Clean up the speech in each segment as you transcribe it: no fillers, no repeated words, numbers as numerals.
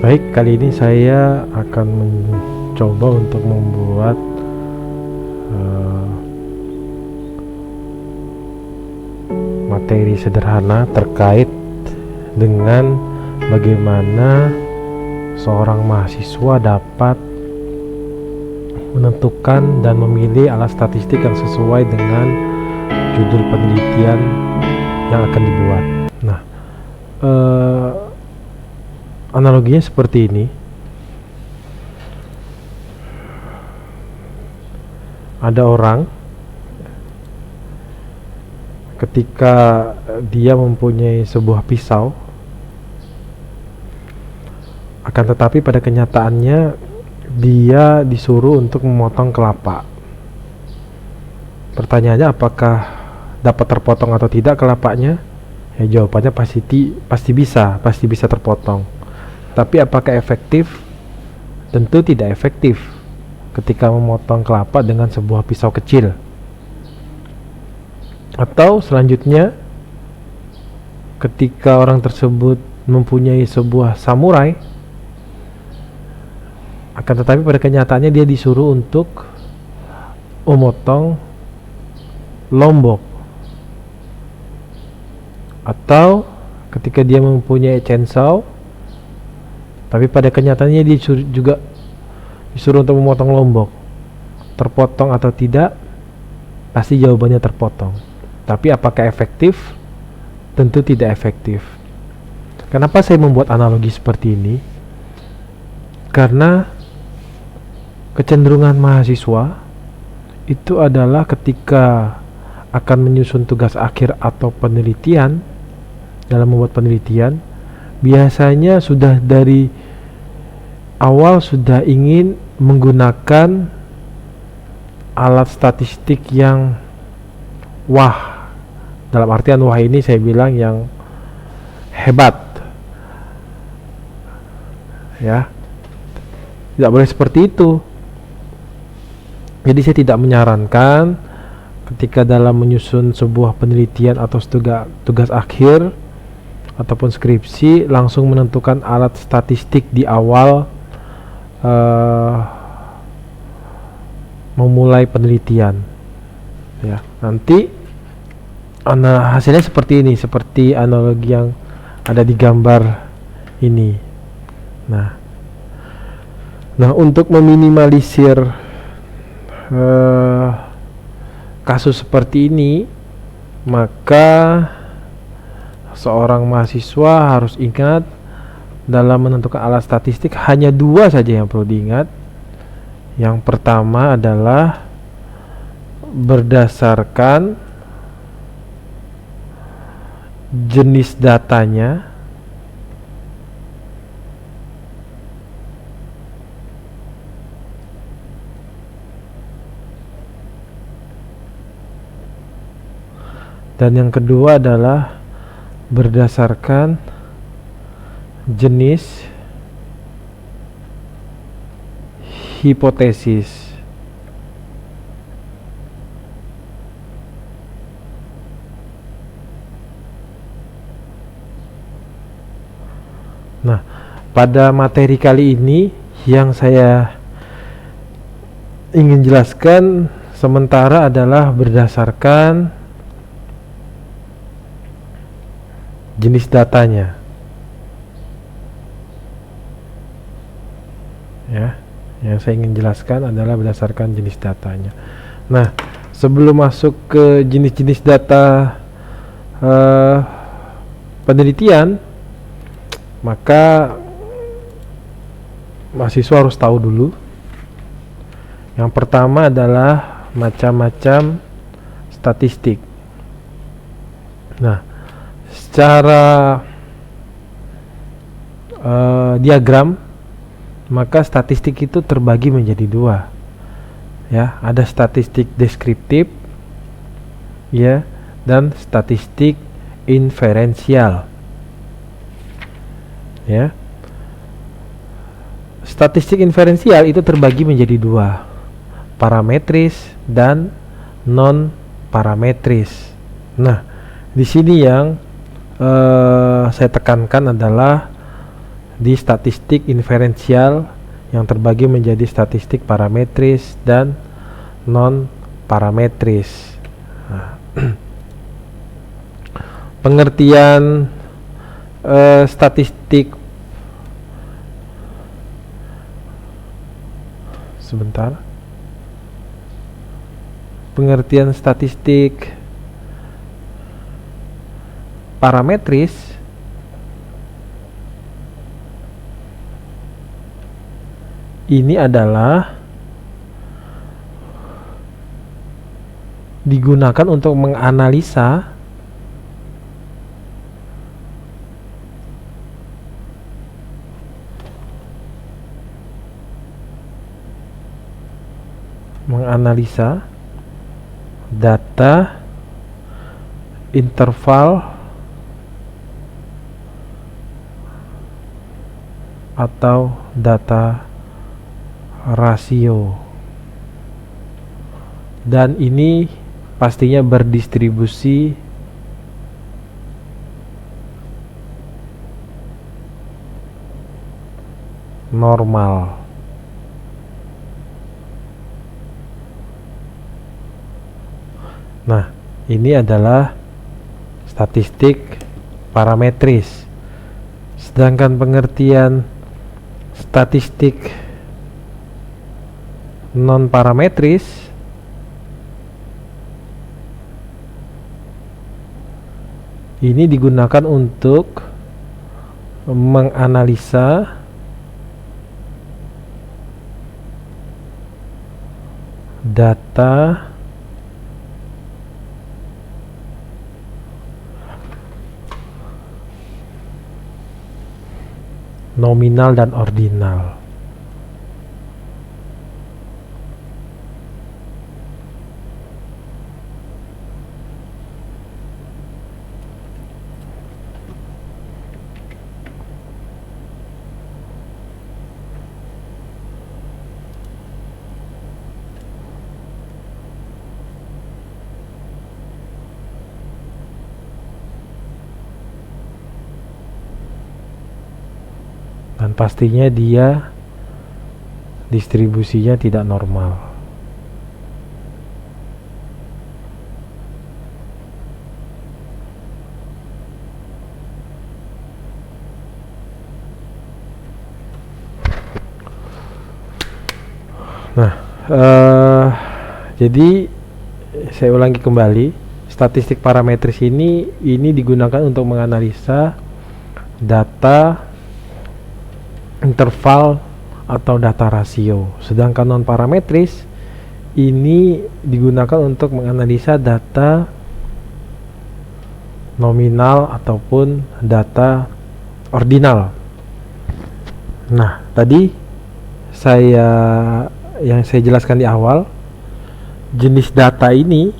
Baik, kali ini saya akan mencoba untuk membuat materi sederhana terkait dengan bagaimana seorang mahasiswa dapat menentukan dan memilih alat statistik yang sesuai dengan judul penelitian yang akan dibuat. Nah, analoginya seperti ini. Ada orang ketika dia mempunyai sebuah pisau, akan tetapi pada kenyataannya dia disuruh untuk memotong kelapa. Pertanyaannya, apakah dapat terpotong atau tidak kelapanya? Ya, jawabannya pasti bisa terpotong. Tapi apakah efektif? Tentu tidak efektif ketika memotong kelapa dengan sebuah pisau kecil. Atau selanjutnya, ketika orang tersebut mempunyai sebuah samurai, akan tetapi pada kenyataannya dia disuruh untuk memotong lombok. Atau ketika dia mempunyai chainsaw, tapi pada kenyataannya dia disuruh untuk memotong lombok. Terpotong atau tidak? Pasti jawabannya terpotong. Tapi apakah efektif? Tentu tidak efektif. Kenapa saya membuat analogi seperti ini? Karena kecenderungan mahasiswa itu adalah ketika akan menyusun tugas akhir atau penelitian, dalam membuat penelitian, biasanya sudah dari awal sudah ingin menggunakan alat statistik yang wah. Dalam artian wah ini saya bilang yang hebat, ya. Tidak boleh seperti itu. Jadi saya tidak menyarankan ketika dalam menyusun sebuah penelitian atau tugas akhir ataupun skripsi langsung menentukan alat statistik di awal memulai penelitian. Ya, nanti hasilnya seperti ini, seperti analogi yang ada di gambar ini. Nah, untuk meminimalisir kasus seperti ini, maka seorang mahasiswa harus ingat dalam menentukan alat statistik hanya dua saja yang perlu diingat. Yang pertama adalah berdasarkan jenis datanya, dan yang kedua adalah berdasarkan jenis hipotesis. Nah, pada materi kali ini yang saya ingin jelaskan sementara adalah berdasarkan jenis datanya. Ya, yang saya ingin jelaskan adalah berdasarkan jenis datanya. Nah, sebelum masuk ke jenis-jenis data penelitian, maka mahasiswa harus tahu dulu. Yang pertama adalah macam-macam statistik. Nah, secara diagram, maka statistik itu terbagi menjadi dua. Ya, ada statistik deskriptif, ya, dan statistik inferensial. Ya, statistik inferensial itu terbagi menjadi dua, parametris dan non parametris. Nah, di sini yang saya tekankan adalah di statistik inferensial yang terbagi menjadi statistik parametris dan non parametris. Nah, pengertian statistik pengertian statistik parametris ini adalah digunakan untuk menganalisa data interval atau data rasio, dan ini pastinya berdistribusi normal. Nah, ini adalah statistik parametris. Sedangkan pengertian statistik non parametris ini digunakan untuk menganalisa data nominal dan ordinal. Dan pastinya dia distribusinya tidak normal. Nah, jadi saya ulangi kembali, statistik parametris ini digunakan untuk menganalisa data interval atau data rasio. Sedangkan non parametris ini digunakan untuk menganalisa data nominal ataupun data ordinal. Nah, tadi yang saya jelaskan di awal, jenis data ini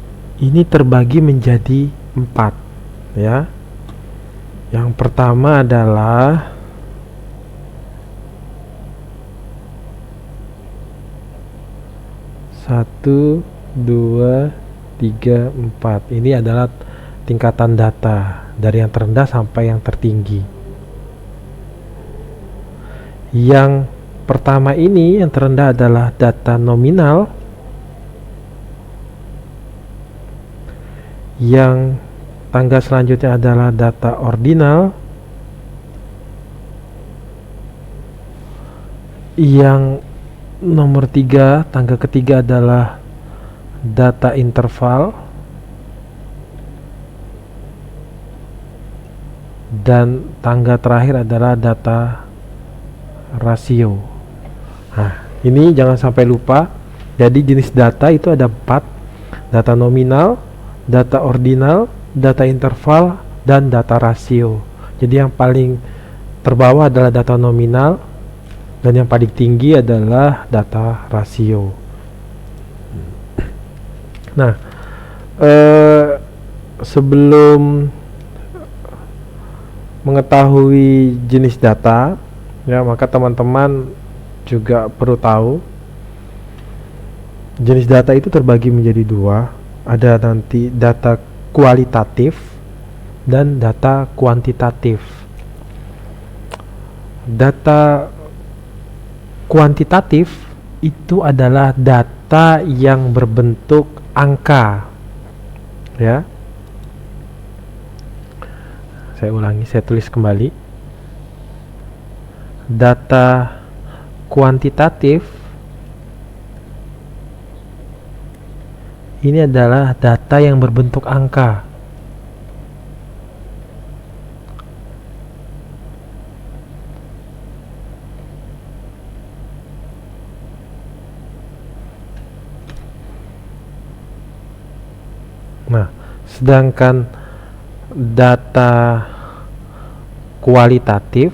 terbagi menjadi 4, ya. Yang pertama adalah satu, dua, tiga, 4. Ini adalah tingkatan data dari yang terendah sampai yang tertinggi. Yang pertama ini, yang terendah adalah data nominal. Yang tangga selanjutnya adalah data ordinal. Yang nomor 3, tangga ketiga adalah data interval, dan tangga terakhir adalah data rasio. Nah, ini jangan sampai lupa. Jadi jenis data itu ada 4: data nominal, data ordinal, data interval, dan data rasio. Jadi yang paling terbawah adalah data nominal, dan yang paling tinggi adalah data rasio. Nah, sebelum mengetahui jenis data, ya, maka teman-teman juga perlu tahu jenis data itu terbagi menjadi 2. Ada nanti data kualitatif dan data kuantitatif. Data kuantitatif itu adalah data yang berbentuk angka, ya. Saya ulangi, saya tulis kembali. Data kuantitatif ini adalah data yang berbentuk angka. Nah, sedangkan data kualitatif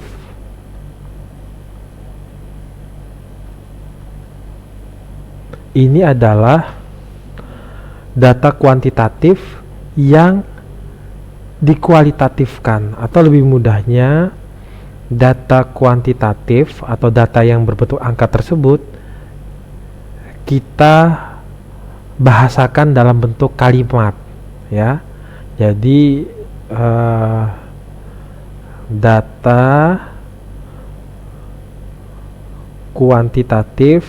ini adalah data kuantitatif yang dikualitatifkan, atau lebih mudahnya data kuantitatif atau data yang berbentuk angka tersebut kita bahasakan dalam bentuk kalimat, ya. Jadi data kuantitatif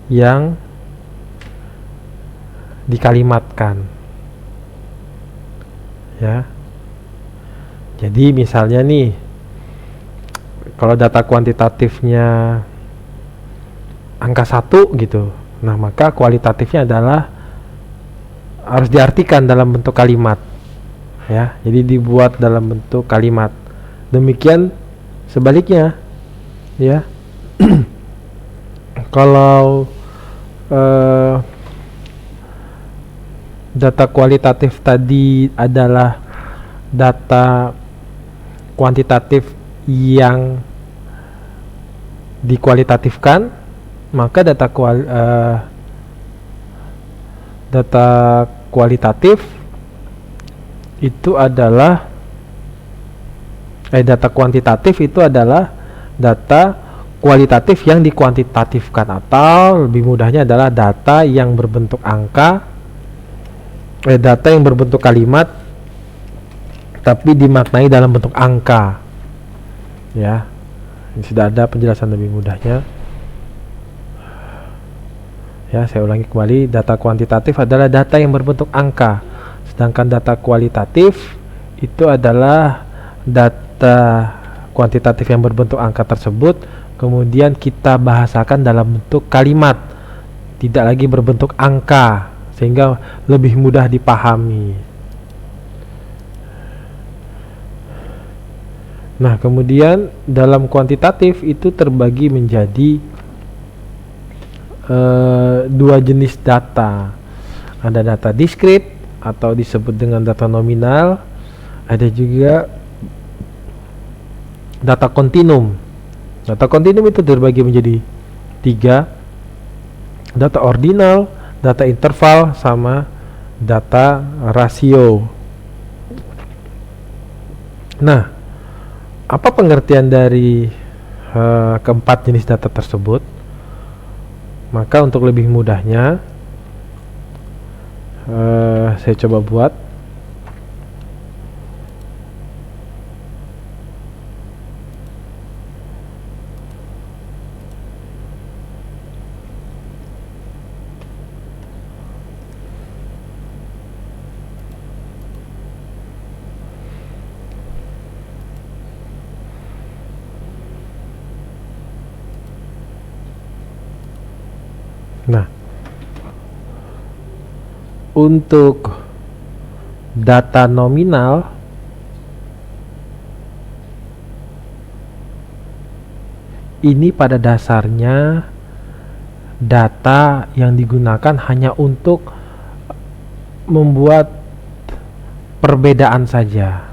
yang dikalimatkan, ya. Jadi misalnya nih, kalau data kuantitatifnya angka 1 gitu, nah maka kualitatifnya adalah harus diartikan dalam bentuk kalimat, ya. Jadi dibuat dalam bentuk kalimat. Demikian sebaliknya, ya. Kalau data kualitatif tadi adalah data kuantitatif yang dikualitatifkan, maka data kualitatif itu adalah data kuantitatif itu adalah data kualitatif yang dikuantitatifkan, atau lebih mudahnya adalah data yang berbentuk angka, data yang berbentuk kalimat tapi dimaknai dalam bentuk angka, ya. Ini sudah ada penjelasan lebih mudahnya, ya. Saya ulangi kembali, data kuantitatif adalah data yang berbentuk angka, sedangkan data kualitatif itu adalah data kuantitatif yang berbentuk angka tersebut kemudian kita bahasakan dalam bentuk kalimat, tidak lagi berbentuk angka, sehingga lebih mudah dipahami. Nah, kemudian dalam kuantitatif itu terbagi menjadi dua jenis data. Ada data diskrit atau disebut dengan data nominal, ada juga data kontinum. Data kontinum itu terbagi menjadi 3, data ordinal, data interval, sama data rasio. Nah, apa pengertian dari keempat jenis data tersebut? Maka untuk lebih mudahnya saya coba buat. Nah, untuk data nominal ini pada dasarnya data yang digunakan hanya untuk membuat perbedaan saja.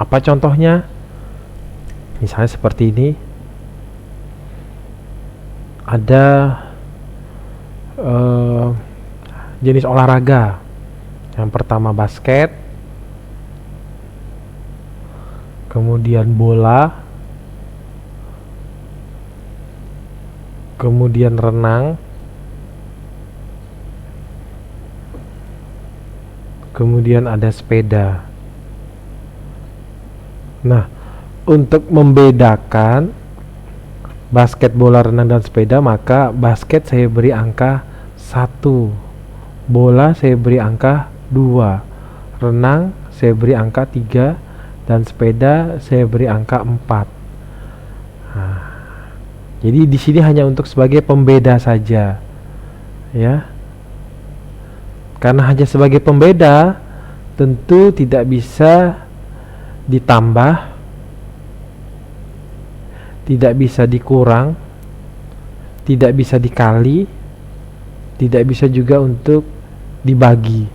Apa contohnya? Misalnya seperti ini. Ada jenis olahraga. Yang pertama basket, kemudian bola, kemudian renang, kemudian ada sepeda. Nah, untuk membedakan basket, bola, renang, dan sepeda, maka basket saya beri angka 1, bola saya beri angka 2, renang saya beri angka 3, dan sepeda saya beri angka 4. Nah, jadi di sini hanya untuk sebagai pembeda saja, ya. Karena hanya sebagai pembeda, tentu tidak bisa ditambah, tidak bisa dikurang, tidak bisa dikali, tidak bisa juga untuk dibagi.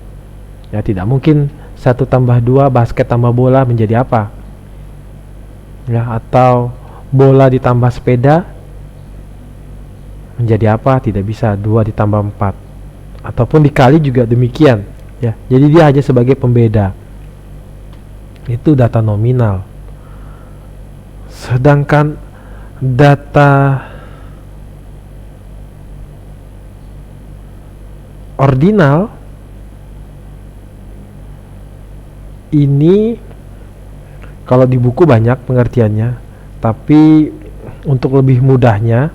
Ya, tidak mungkin 1 tambah 2 basket tambah bola menjadi apa? Ya, atau bola ditambah sepeda menjadi apa? Tidak bisa 2 ditambah 4. Ataupun dikali juga demikian, ya. Jadi dia hanya sebagai pembeda. Itu data nominal. Sedangkan data ordinal ini kalau di buku banyak pengertiannya, tapi untuk lebih mudahnya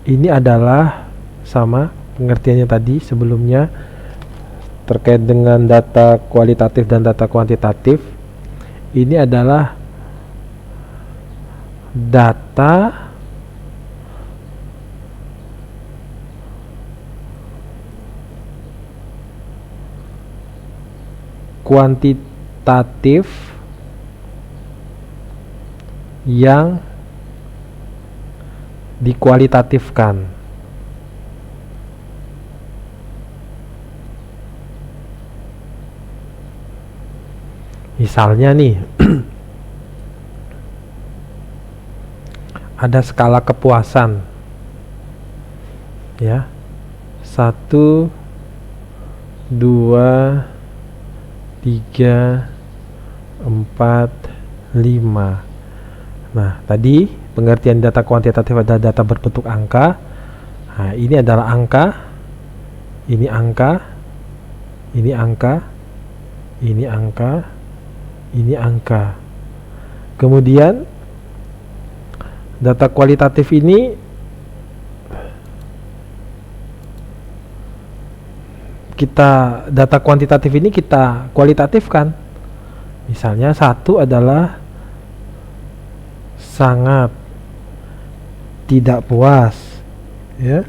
ini adalah sama pengertiannya tadi sebelumnya terkait dengan data kualitatif dan data kuantitatif. Ini adalah data kuantitatif yang dikualitatifkan. Misalnya nih, ada skala kepuasan, ya, 1, 2, 3, 4, 5. Nah, tadi pengertian data kuantitatif adalah data berbentuk angka. Nah, ini adalah angka, ini angka, ini angka, ini angka, ini angka. Kemudian data kualitatif ini data kuantitatif ini kita kualitatifkan. Misalnya 1 adalah sangat tidak puas, ya.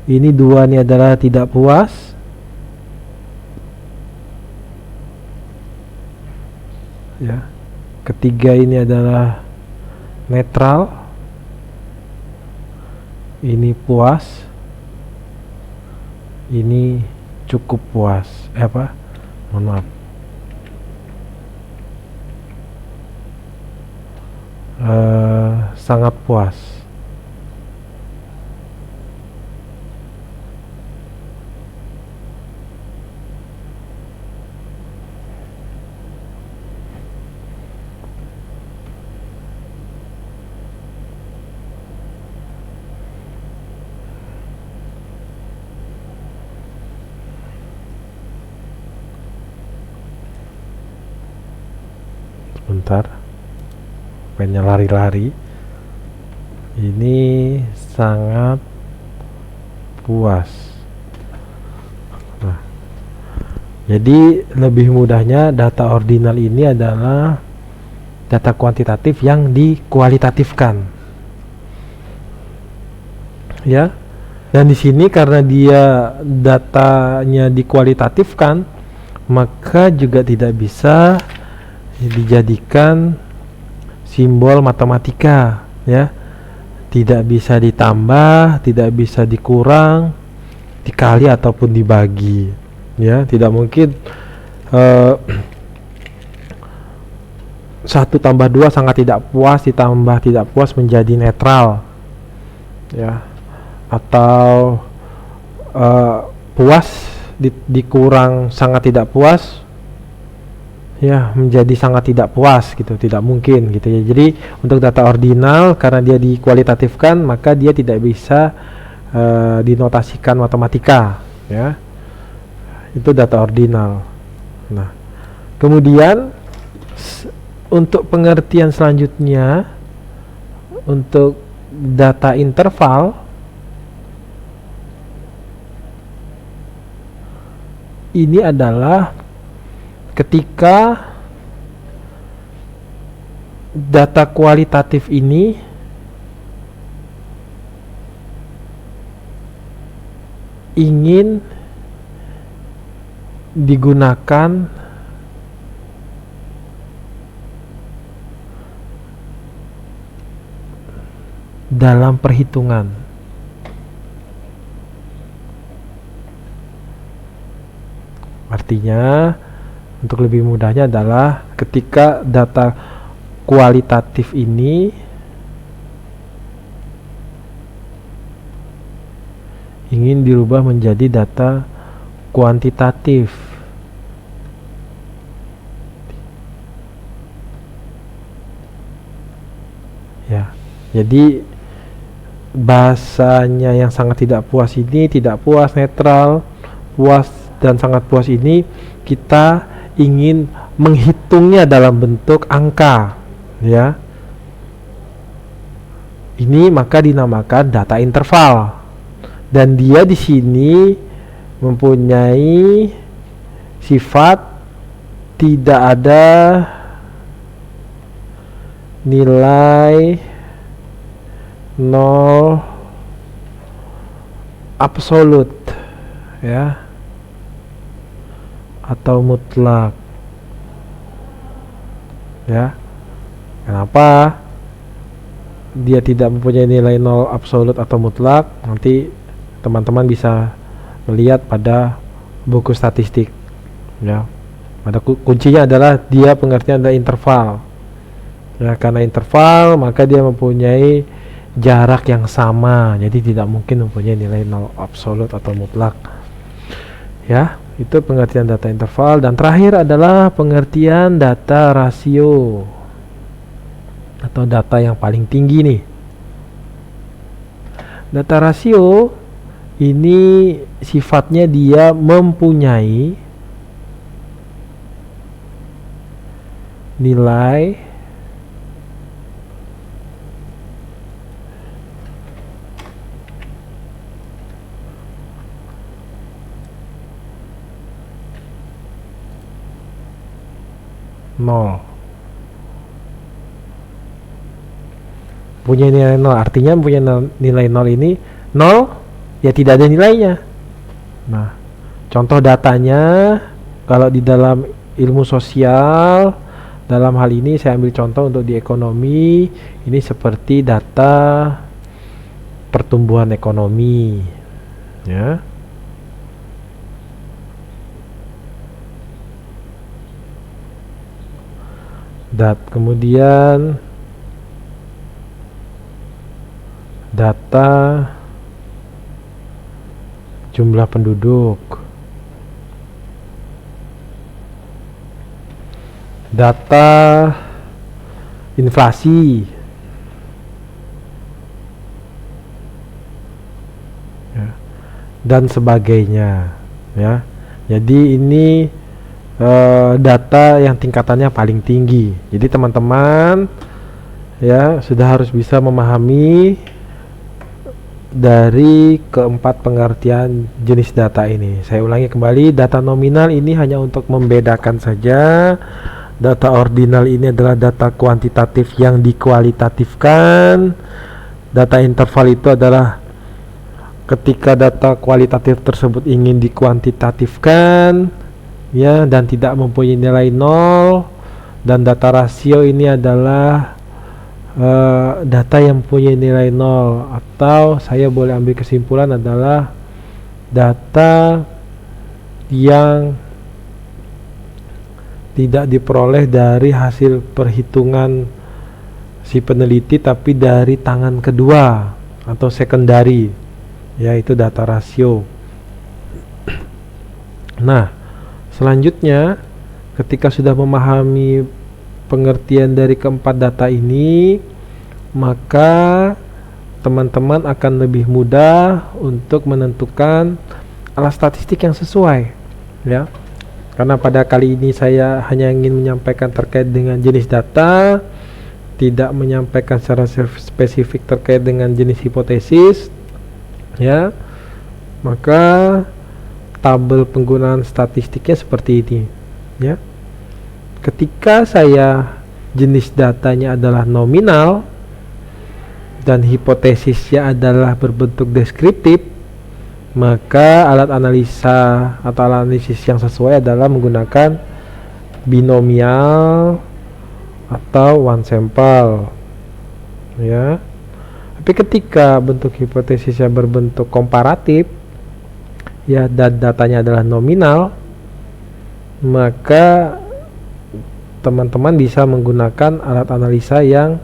Ini 2 ini adalah tidak puas. Ya. Ketiga ini adalah netral. Ini puas. Ini cukup puas. Mohon maaf. Sangat puas. Bentar, pennya lari-lari. Ini sangat puas. Nah, jadi lebih mudahnya data ordinal ini adalah data kuantitatif yang dikualitatifkan, ya. Dan di sini karena dia datanya dikualitatifkan, maka juga tidak bisa dijadikan simbol matematika, ya. Tidak bisa ditambah, tidak bisa dikurang, dikali ataupun dibagi, ya. Tidak mungkin 1 tambah 2 sangat tidak puas ditambah tidak puas menjadi netral, ya. Atau puas dikurang sangat tidak puas ya menjadi sangat tidak puas gitu, tidak mungkin gitu ya. Jadi untuk data ordinal karena dia dikualitatifkan maka dia tidak bisa dinotasikan matematika ya. Itu data ordinal. Nah, kemudian untuk pengertian selanjutnya untuk data interval ini adalah ketika data kualitatif ini ingin digunakan dalam perhitungan. Artinya untuk lebih mudahnya adalah ketika data kualitatif ini ingin dirubah menjadi data kuantitatif. Ya, jadi bahasanya yang sangat tidak puas ini, tidak puas, netral, puas dan sangat puas ini kita ingin menghitungnya dalam bentuk angka, ya. Ini maka dinamakan data interval. Dan dia di sini mempunyai sifat tidak ada nilai nol absolut ya atau mutlak ya. Kenapa dia tidak mempunyai nilai nol absolut atau mutlak? Nanti teman-teman bisa melihat pada buku statistik ya. Pada kuncinya adalah dia pengertian adalah interval ya, karena interval maka dia mempunyai jarak yang sama, jadi tidak mungkin mempunyai nilai nol absolut atau mutlak ya. Itu pengertian data interval. Dan terakhir adalah pengertian data rasio atau data yang paling tinggi nih. Data rasio ini sifatnya dia mempunyai nilai nol. Punya nilai nol, artinya punya nilai nol ini nol ya tidak ada nilainya. Nah, contoh datanya kalau di dalam ilmu sosial, dalam hal ini saya ambil contoh untuk di ekonomi, ini seperti data pertumbuhan ekonomi ya. Kemudian data jumlah penduduk, data inflasi ya, dan sebagainya ya. Jadi ini data yang tingkatannya paling tinggi. Jadi teman-teman ya sudah harus bisa memahami dari keempat pengertian jenis data ini. Saya ulangi kembali, data nominal ini hanya untuk membedakan saja. Data ordinal ini adalah data kuantitatif yang dikualitatifkan. Data interval itu adalah ketika data kualitatif tersebut ingin dikuantitatifkan ya, dan tidak mempunyai nilai nol. Dan data rasio ini adalah data yang punya nilai nol, atau saya boleh ambil kesimpulan adalah data yang tidak diperoleh dari hasil perhitungan si peneliti tapi dari tangan kedua atau secondary, yaitu data rasio. Nah, selanjutnya ketika sudah memahami pengertian dari keempat data ini, maka teman-teman akan lebih mudah untuk menentukan alat statistik yang sesuai, ya. Karena pada kali ini saya hanya ingin menyampaikan terkait dengan jenis data, tidak menyampaikan secara spesifik terkait dengan jenis hipotesis, ya. Maka tabel penggunaan statistiknya seperti ini, ya. Ketika saya jenis datanya adalah nominal dan hipotesisnya adalah berbentuk deskriptif, maka alat analisa atau alat analisis yang sesuai adalah menggunakan binomial atau one sample, ya. Tapi ketika bentuk hipotesisnya berbentuk komparatif, ya, dan datanya adalah nominal, maka teman-teman bisa menggunakan alat analisa yang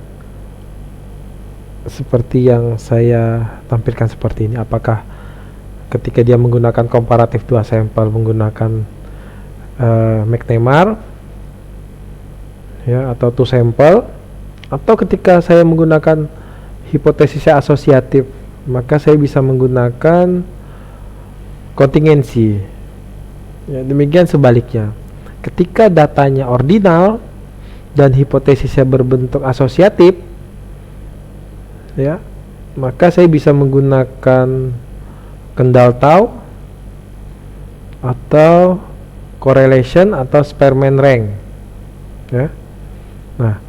seperti yang saya tampilkan seperti ini. Apakah ketika dia menggunakan komparatif dua sampel menggunakan McNemar, ya, atau two sample, atau ketika saya menggunakan hipotesisnya asosiatif, maka saya bisa menggunakan kontingensi, ya. Demikian sebaliknya, ketika datanya ordinal dan hipotesisnya berbentuk asosiatif, ya, maka saya bisa menggunakan kendal tau atau correlation atau Spearman rank, ya. Nah,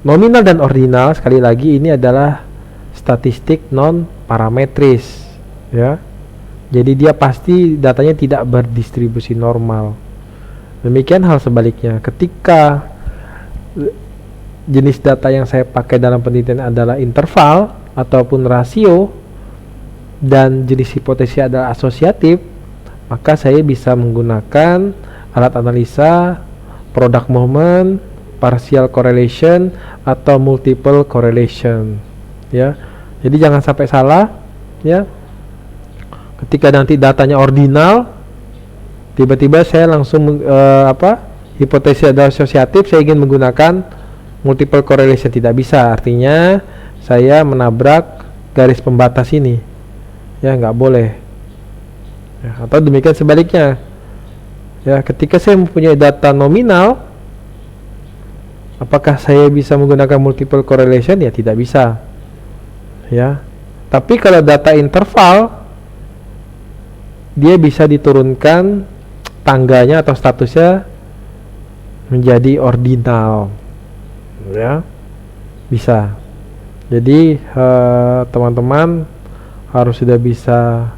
nominal dan ordinal sekali lagi ini adalah statistik non parametris, ya. Jadi dia pasti datanya tidak berdistribusi normal. Demikian hal sebaliknya, ketika jenis data yang saya pakai dalam penelitian adalah interval ataupun rasio dan jenis hipotesis adalah asosiatif, maka saya bisa menggunakan alat analisa product moment, partial correlation atau multiple correlation, ya. Jadi jangan sampai salah, ya. Ketika nanti datanya ordinal, tiba-tiba saya langsung hipotesis adalah asosiatif, saya ingin menggunakan multiple correlation, tidak bisa. Artinya saya menabrak garis pembatas ini, ya, nggak boleh, ya. Atau demikian sebaliknya, ya, ketika saya mempunyai data nominal, apakah saya bisa menggunakan multiple correlation? Ya, tidak bisa, ya. Tapi kalau data interval, dia bisa diturunkan tangganya atau statusnya menjadi ordinal, ya, bisa. Jadi teman-teman harus sudah bisa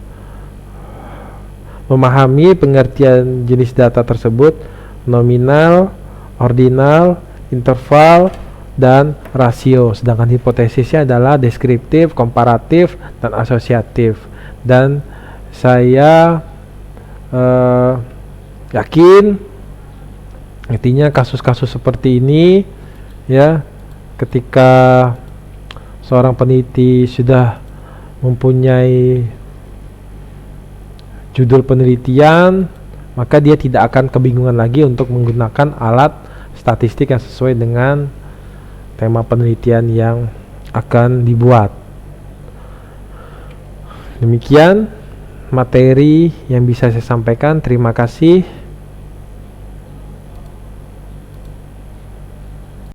memahami pengertian jenis data tersebut: nominal, ordinal, interval, dan rasio. Sedangkan hipotesisnya adalah deskriptif, komparatif, dan asosiatif. Dan saya yakin artinya kasus-kasus seperti ini, ya, ketika seorang peneliti sudah mempunyai judul penelitian, maka dia tidak akan kebingungan lagi untuk menggunakan alat statistik yang sesuai dengan tema penelitian yang akan dibuat. Demikian materi yang bisa saya sampaikan. Terima kasih.